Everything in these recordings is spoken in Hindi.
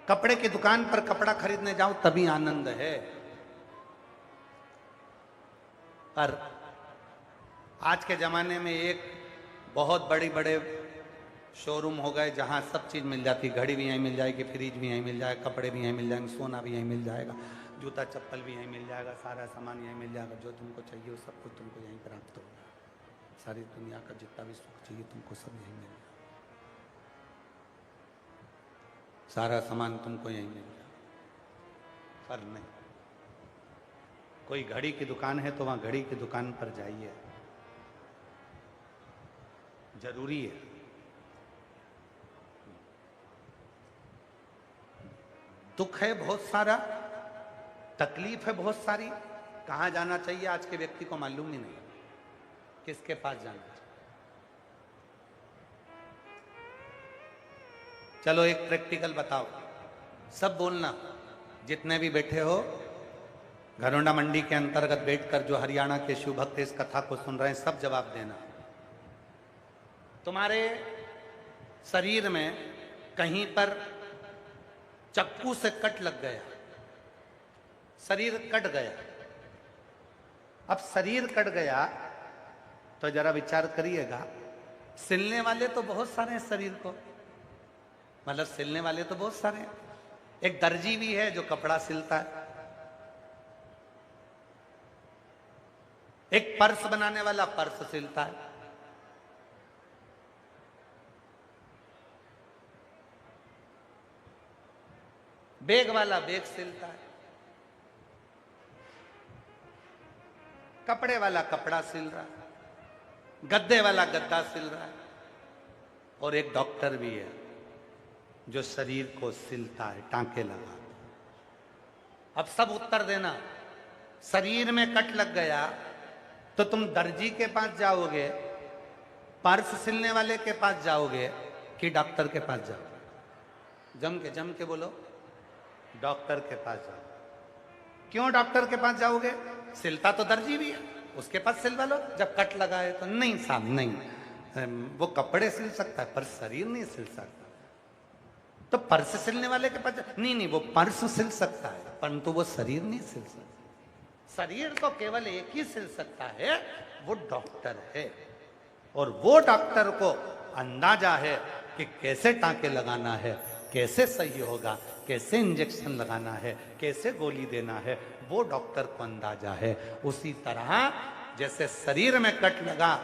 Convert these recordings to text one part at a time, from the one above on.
कपड़े की दुकान पर कपड़ा खरीदने जाओ तभी आनंद है। पर आज के जमाने में एक बहुत बड़े बड़े शोरूम हो गए जहां सब चीज मिल जाती, घड़ी भी यहीं मिल जाएगी, फ्रिज भी यहीं मिल जाएगा, कपड़े भी यहीं मिल जाएंगे, सोना भी यहीं मिल जाएगा, जूता चप्पल भी यहीं मिल जाएगा, सारा सामान यहीं मिल जाएगा। जो तुमको चाहिए वो सब कुछ तुमको यहीं प्राप्त होगा। सारी दुनिया का जितना भी सुख चाहिए तुमको सब यहीं मिल जाएगा, सारा सामान तुमको यहीं मिल जाएगा। पर नहीं, कोई घड़ी की दुकान है तो वहां घड़ी की दुकान पर जाइए, जरूरी है। दुख है बहुत सारा, तकलीफ है बहुत सारी, कहां जाना चाहिए आज के व्यक्ति को मालूम ही नहीं, किसके पास जाना चाहिए। चलो एक प्रैक्टिकल बताओ, सब बोलना, जितने भी बैठे हो घरोंडा मंडी के अंतर्गत बैठकर जो हरियाणा के शिव भक्त इस कथा को सुन रहे हैं, सब जवाब देना। तुम्हारे शरीर में कहीं पर चक्कू से कट लग गया, शरीर कट गया। अब शरीर कट गया तो जरा विचार करिएगा, सिलने वाले तो बहुत सारे हैं शरीर को, मतलब सिलने वाले तो बहुत सारे हैं। एक दर्जी भी है जो कपड़ा सिलता है, एक पर्स बनाने वाला पर्स सिलता है, बैग वाला बैग सिलता है, कपड़े वाला कपड़ा सिल रहा है, गद्दे वाला गद्दा सिल रहा है, और एक डॉक्टर भी है जो शरीर को सिलता है, टांके लगाता है। अब सब उत्तर देना। शरीर में कट लग गया तो तुम दर्जी के पास जाओगे, पर्स सिलने वाले के पास जाओगे कि डॉक्टर के पास जाओगे? जम के बोलो, डॉक्टर के पास जाओ। क्यों डॉक्टर के पास जाओगे? सिलता तो दर्जी भी है, उसके पास सिलवा लो। जब कट लगा है तो नहीं साहब नहीं, वो कपड़े सिल सकता है पर शरीर नहीं सिल सकता। तो पर्स सिलने वाले के पास नहीं, वो पर्स सिल सकता है परंतु वो शरीर नहीं सिल सकता। शरीर तो केवल एक ही सिल सकता है, वो डॉक्टर है। और वो डॉक्टर को अंदाजा है कि कैसे टांके लगाना है, कैसे सही होगा, कैसे इंजेक्शन लगाना है, कैसे गोली देना है, वो डॉक्टर को अंदाजा है। उसी तरह जैसे शरीर में कट लगा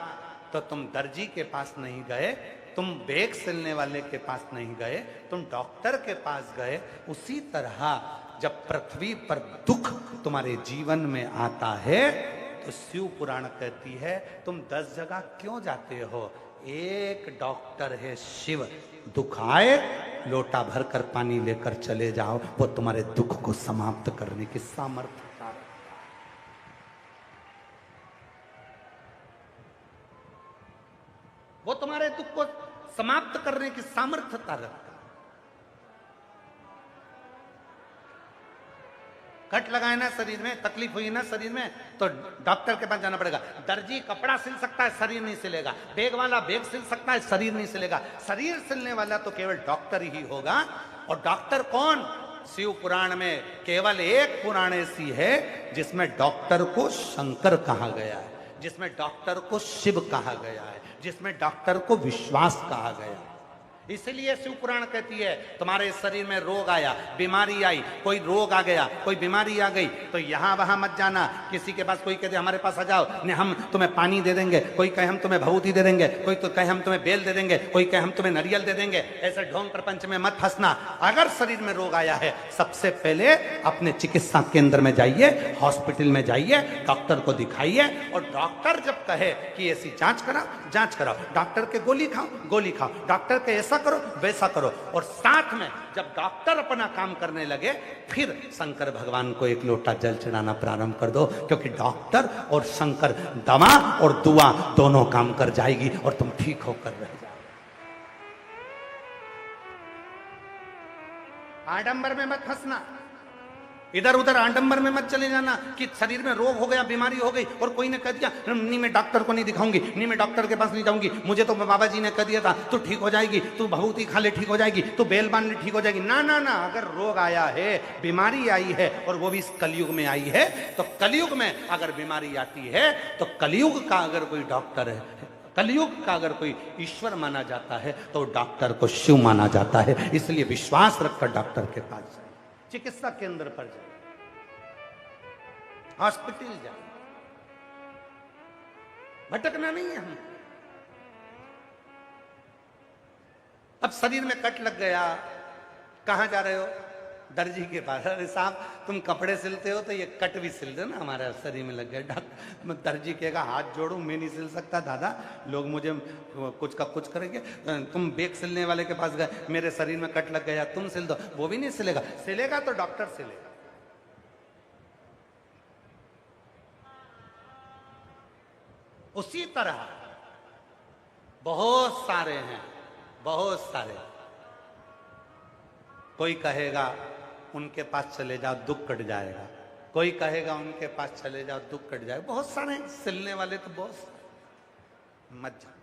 तो तुम दर्जी के पास नहीं गए, तुम बैग सिलने वाले के पास नहीं गए, तुम डॉक्टर के पास गए। उसी तरह जब पृथ्वी पर दुख तुम्हारे जीवन में आता है तो शिव पुराण कहती है तुम 10 जगह क्यों जाते हो? एक डॉक्टर है शिव, दुख आए लोटा भर कर पानी लेकर चले जाओ, वो तुम्हारे दुख को समाप्त करने की सामर्थ्य रखता है। वो तुम्हारे दुख को समाप्त करने की सामर्थ्यता रखता है। कट लगाए ना शरीर में, तकलीफ हुई ना शरीर में, तो डॉक्टर के पास जाना पड़ेगा। दर्जी कपड़ा सिल सकता है, शरीर नहीं सिलेगा। बैग वाला बैग सिल सकता है, शरीर नहीं सिलेगा। शरीर सिलने वाला तो केवल डॉक्टर ही होगा। और डॉक्टर कौन? शिव पुराण में केवल एक पुराण ऐसी है जिसमें डॉक्टर को शंकर कहा गया है, जिसमें डॉक्टर को शिव कहा गया है, जिसमें डॉक्टर को विश्वास कहा गया है। इसलिए शिव पुराण कहती है तुम्हारे शरीर में रोग आया, बीमारी आई, कोई रोग आ गया, कोई बीमारी आ गई, तो यहां वहां मत जाना। किसी के पास कोई कहते हमारे पास आ जाओ, नहीं हम तुम्हें पानी दे देंगे, कोई कहे हम तुम्हें भभूति दे देंगे, कोई तो कहे हम तुम्हें बेल दे देंगे, कोई कहे हम तुम्हें नारियल दे देंगे। ऐसे ढोंग प्रपंच में मत फंसना। अगर शरीर में रोग आया है, सबसे पहले अपने चिकित्सा केंद्र में जाइए, हॉस्पिटल में जाइए, डॉक्टर को दिखाइए। और डॉक्टर जब कहे कि ऐसी जांच कराओ, डॉक्टर के गोली खाओ, डॉक्टर के ऐसा करो वैसा करो। और साथ में जब डॉक्टर अपना काम करने लगे, फिर शंकर भगवान को एक लोटा जल चढ़ाना प्रारंभ कर दो, क्योंकि डॉक्टर और शंकर दवा और दुआ दोनों काम कर जाएगी और तुम ठीक होकर रह जाओ। आडंबर में मत फंसना। इधर उधर आडंबर में मत चले जाना कि शरीर में रोग हो गया, बीमारी हो गई और कोई ने कह दिया नहीं मैं डॉक्टर को नहीं दिखाऊंगी, नहीं मैं डॉक्टर के पास नहीं जाऊंगी, मुझे तो बाबा जी ने कह दिया था तू ठीक हो जाएगी, तू भभूति खा ले ठीक हो जाएगी, तू बेल बांध ले ठीक हो जाएगी। ना ना ना, अगर रोग आया है, बीमारी आई है और वो भी इस कलयुग में आई है, तो कलयुग में अगर बीमारी आती है तो कलयुग का अगर कोई डॉक्टर है, कलयुग का अगर कोई ईश्वर माना जाता है तो डॉक्टर को शिव माना जाता है। इसलिए विश्वास रखकर डॉक्टर के पास जाए, चिकित्सा केंद्र पर जाए, हॉस्पिटल जाए, भटकना नहीं है हम। अब शरीर में कट लग गया, कहां जा रहे हो? दर्जी के पास। अरे साहब तुम कपड़े सिलते हो तो ये कट भी सिल दो ना, हमारे शरीर में लग गया। दर्जी कहेगा हाथ जोड़ू, मैं नहीं सिल सकता दादा, लोग मुझे कुछ का कुछ करेंगे। तुम बेग सिलने वाले के पास गए, मेरे शरीर में कट लग गया, तुम सिल दो, वो भी नहीं सिलेगा। सिलेगा तो डॉक्टर सिलेगा। उसी तरह बहुत सारे हैं, बहुत सारे। कोई कहेगा उनके पास चले जाओ दुख कट जाएगा, कोई कहेगा उनके पास चले जाओ दुख कट जाएगा। बहुत सारे सिलने वाले तो बहुत सारे, मत जाओ।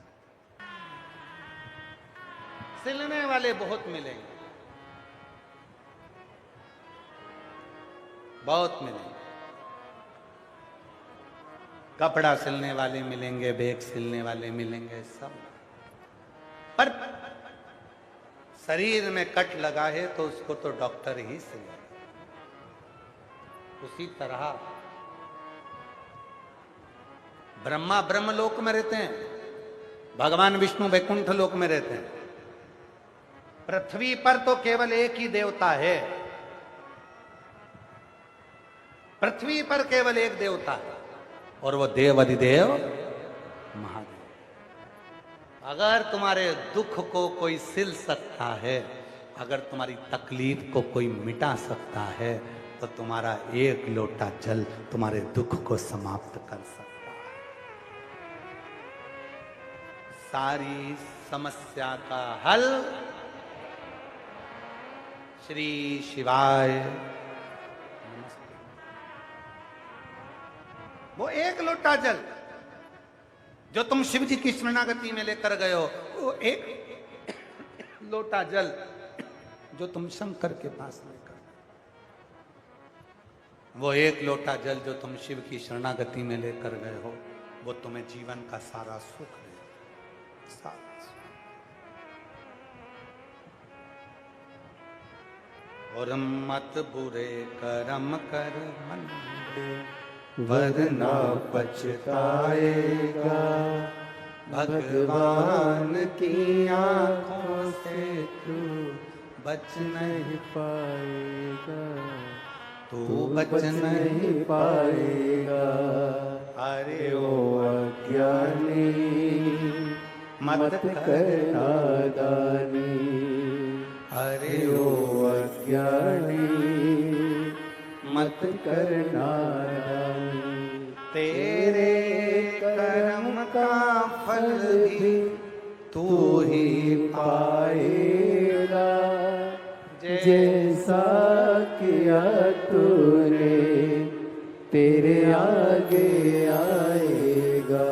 सिलने वाले बहुत मिलेंगे, बहुत मिलेंगे। कपड़ा सिलने वाले मिलेंगे, बैग सिलने वाले मिलेंगे, सब। पर शरीर में कट लगा है तो उसको तो डॉक्टर ही सिले। उसी तरह ब्रह्मा ब्रह्मलोक में रहते हैं, भगवान विष्णु वैकुंठ लोक में रहते हैं। पृथ्वी पर तो केवल एक ही देवता है, पृथ्वी पर केवल एक देवता है और वो देव अधिदेव महादेव। अगर तुम्हारे दुख को कोई सिल सकता है, अगर तुम्हारी तकलीफ को कोई मिटा सकता है, तो तुम्हारा एक लोटा जल तुम्हारे दुख को समाप्त कर सकता है। सारी समस्या का हल श्री शिवाय नमस्ते। वो एक लोटा जल जो तुम शिव जी की शरणागति में लेकर गए हो, वो एक लोटा जल जो तुम शंकर के पास लेकर, वो एक लोटा जल जो तुम शिव की शरणागति में लेकर गए हो, वो तुम्हें जीवन का सारा सुख दे। और मत बुरे कर्म कर मन वरना पछताएगा, भगवान की आंखों से तू बच नहीं पाएगा, तू बच नहीं पाएगा। अरे ओ अज्ञानी मत कर नादानी, अरे ओ अज्ञानी मत कर नादानी। तेरे कर्म का फल भी तू ही पाएगा, जैसा किया तूने तेरे आगे आएगा।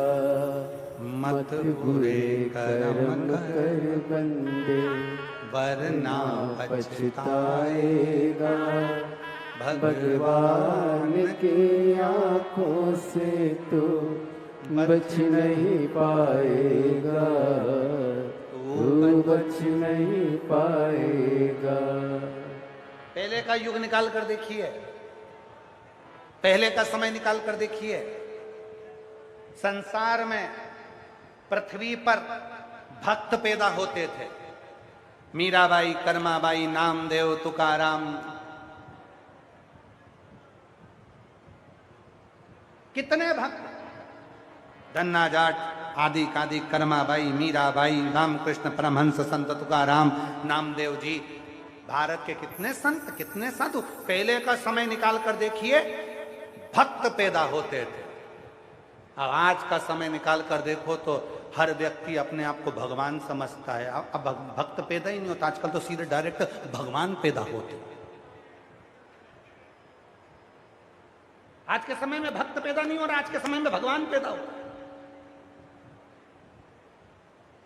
मत बुरे कर्म कर बंदे वरना पछताएगा, भगवान की आंखों से तो बच नहीं पाएगा, तू बच नहीं पाएगा। पहले का युग निकाल कर देखिए, पहले का समय निकाल कर देखिए। संसार में पृथ्वी पर भक्त पैदा होते थे। मीराबाई, कर्माबाई, नामदेव, तुकाराम, कितने भक्त, धन्ना जाट आदि कादि, कर्माबाई, मीराबाई, रामकृष्ण परमहंस, संत तुकाराम, नामदेव जी, भारत के कितने संत, कितने साधु। पहले का समय निकाल कर देखिए, भक्त पैदा होते थे। अब आज का समय निकाल कर देखो तो हर व्यक्ति अपने आप को भगवान समझता है। अब भक्त पैदा ही नहीं होता, आजकल तो सीधे डायरेक्ट भगवान पैदा होते। आज के समय में भक्त पैदा नहीं हो रहा, आज के समय में भगवान पैदा हो रहा है।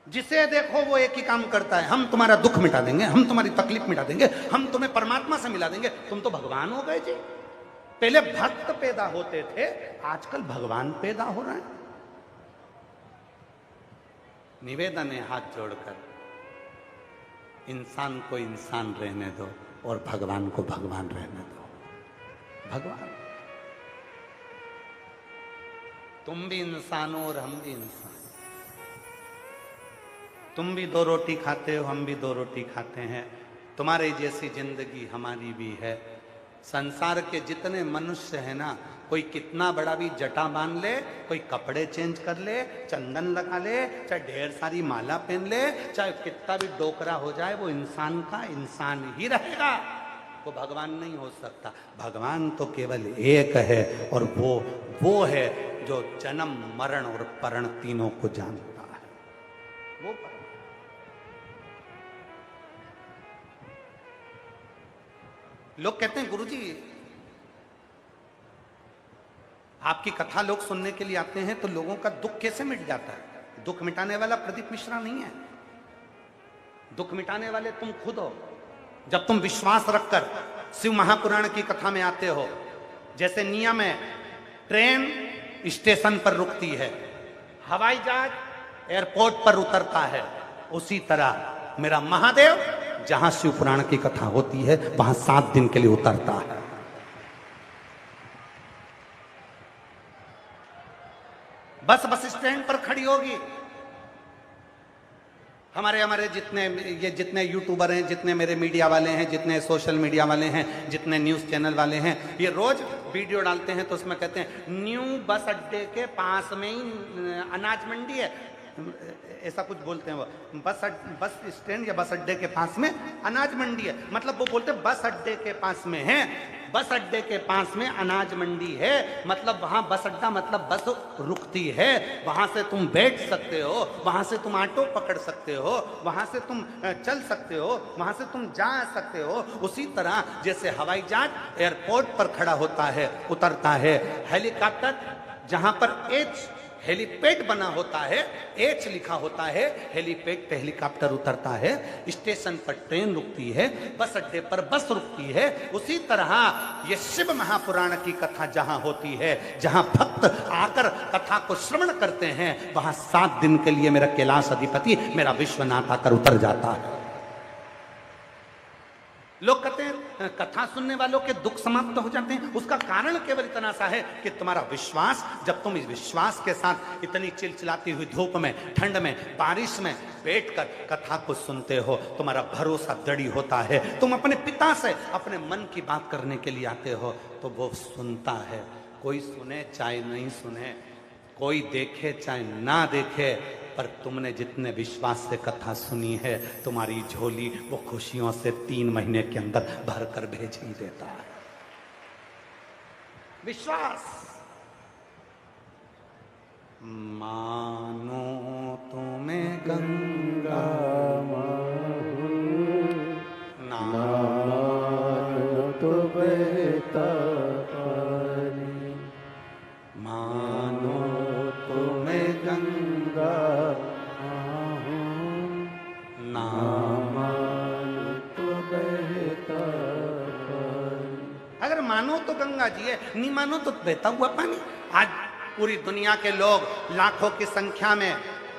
जिसे देखो वो एक ही काम करता है, हम तुम्हारा दुख मिटा देंगे, हम तुम्हारी तकलीफ मिटा देंगे, हम तुम्हें परमात्मा से मिला देंगे, तुम तो भगवान हो गए जी। पहले भक्त पैदा होते थे, आजकल भगवान पैदा हो रहे हैं। निवेदन है हाथ जोड़कर, इंसान को इंसान रहने दो और भगवान को भगवान रहने दो। भगवान, तुम भी इंसान हो और हम भी इंसान। तुम भी दो रोटी खाते हो, हम भी दो रोटी खाते हैं। तुम्हारी जैसी जिंदगी हमारी भी है। संसार के जितने मनुष्य हैं ना, कोई कितना बड़ा भी जटा बांध ले, कोई कपड़े चेंज कर ले, चंदन लगा ले, चाहे ढेर सारी माला पहन ले, चाहे कितना भी डोकरा हो जाए, वो इंसान का इंसान ही रहेगा। वो भगवान नहीं हो सकता। भगवान तो केवल एक है, और वो है जो जन्म मरण और परण तीनों को जानता है। वो लोग कहते हैं गुरुजी आपकी कथा लोग सुनने के लिए आते हैं तो लोगों का दुख कैसे मिट जाता है? दुख मिटाने वाला प्रदीप मिश्रा नहीं है, दुख मिटाने वाले तुम खुद हो। जब तुम विश्वास रखकर शिव महापुराण की कथा में आते हो, जैसे नियम है ट्रेन स्टेशन पर रुकती है, हवाई जहाज एयरपोर्ट पर उतरता है, उसी तरह मेरा महादेव जहां शिव पुराण की कथा होती है वहां 7 दिन के लिए उतरता है। बस स्टैंड पर खड़ी होगी। हमारे जितने यूट्यूबर हैं, जितने मेरे मीडिया वाले हैं, जितने सोशल मीडिया वाले हैं, जितने न्यूज़ चैनल वाले हैं, ये रोज वीडियो डालते हैं तो उसमें कहते हैं न्यू बस अड्डे के पास में ही अनाज मंडी है, ऐसा कुछ बोलते हैं। वो बस स्टैंड या बस अड्डे के पास में अनाज मंडी है, मतलब वो बोलते हैं बस अड्डे के पास में है, बस अड्डे के पास में अनाज मंडी है, मतलब वहां बस अड्डा मतलब बस रुकती है, वहां से तुम बैठ सकते हो, वहां से तुम ऑटो पकड़ सकते हो, वहां से तुम चल सकते हो, वहां से तुम जा सकते हो। उसी तरह जैसे हवाई जहाज एयरपोर्ट पर खड़ा होता है, उतरता है, हेलीकॉप्टर जहां पर एच हेलीपैड बना होता है, एच लिखा होता है, हेलीपैड पे हेलीकॉप्टर उतरता है, स्टेशन पर ट्रेन रुकती है, बस अड्डे पर बस रुकती है। उसी तरह ये शिव महापुराण की कथा जहां होती है, जहां भक्त आकर कथा को श्रवण करते हैं, वहां 7 दिन के लिए मेरा कैलाश अधिपति, मेरा विश्वनाथ आकर उतर जाता है। लोग कहते हैं कथा सुनने वालों के दुख समाप्त हो जाते हैं। उसका कारण केवल इतना सा है कि तुम्हारा विश्वास, जब तुम इस विश्वास के साथ इतनी चिलचिलाती हुई धूप में, ठंड में, बारिश में बैठकर कथा को सुनते हो, तुम्हारा भरोसा दृढ़ होता है। तुम अपने पिता से अपने मन की बात करने के लिए आते हो तो वो सुनता है। कोई सुने चाहे नहीं सुने, कोई देखे चाहे ना देखे, पर तुमने जितने विश्वास से कथा सुनी है, तुम्हारी झोली वो खुशियों से 3 महीने के अंदर भर कर भेज ही देता है। विश्वास। मानो तुम्हें गंगा ना मानो तो बहता पानी, मानो तुम्हें गंगा ना मानो तो बहता पानी। अगर मानो तो गंगा जी है, नहीं मानो तो बहता हुआ पानी। आज पूरी दुनिया के लोग लाखों की संख्या में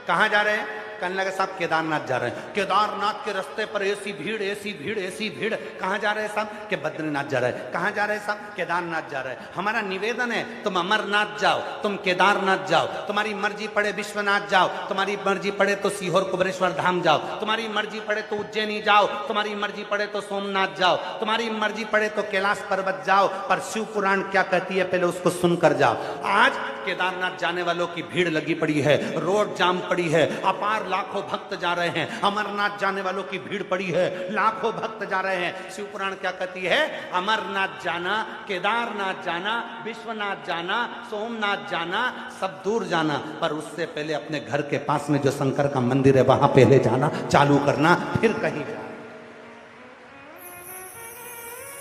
कहां जा रहे हैं? कहने लगे साहब केदारनाथ जा रहे हैं। केदारनाथ के रास्ते पर ऐसी भीड़, ऐसी भीड़, ऐसी भीड़। कहां जा रहे हैं साहब? कि बद्रीनाथ जा रहे हैं। कहां जा रहे हैं साहब? केदारनाथ जा रहे हैं। हमारा निवेदन है तुम अमरनाथ जाओ, तुम केदारनाथ जाओ, तुम्हारी मर्जी पड़े विश्वनाथ जाओ, तुम्हारी मर्जी पड़े तो सीहोर कुबरेश्वर धाम जाओ, तुम्हारी मर्जी पड़े तो उज्जैनी जाओ, तुम्हारी मर्जी पड़े तो सोमनाथ जाओ, तुम्हारी मर्जी पड़े तो कैलाश पर्वत जाओ, पर शिव पुराण क्या कहती है पहले उसको सुनकर जाओ। आज केदारनाथ जाने वालों की भीड़ लगी पड़ी है, रोड जाम पड़ी है, अपार लाखों भक्त जा रहे हैं। अमरनाथ जाने वालों की भीड़ पड़ी है, लाखों भक्त जा रहे हैं। शिव पुराण क्या कहती है? अमरनाथ जाना, केदारनाथ जाना, विश्वनाथ जाना, सोमनाथ जाना, सब दूर जाना, पर उससे पहले अपने घर के पास में जो शंकर का मंदिर है वहां पहले जाना चालू करना, फिर कहीं जाना।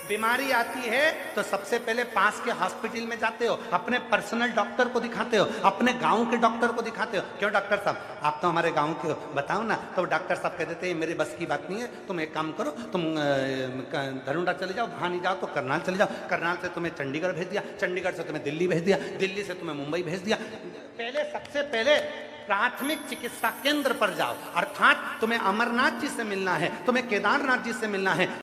बीमारी आती है तो सबसे पहले पास के हॉस्पिटल में जाते हो, अपने पर्सनल डॉक्टर को दिखाते हो, अपने गांव के डॉक्टर को दिखाते हो। क्यों डॉक्टर साहब, आप तो हमारे गांव के हो, बताओ ना। तो डॉक्टर साहब कह देते हैं मेरे बस की बात नहीं है, तुम एक काम करो, तुम धनुंडा चले जाओ, वहां नहीं जाओ तो करनाल चले जाओ, करनाल से तुम्हें चंडीगढ़ भेज दिया, चंडीगढ़ से तुम्हें दिल्ली भेज दिया, दिल्ली से तुम्हें मुंबई भेज दिया। पहले सबसे पहले प्राथमिक चिकित्सा केंद्र पर जाओ, अर्थात तुम्हें अमरनाथ जी से मिलना है, तुम्हें केदारनाथ जी से मिलना है,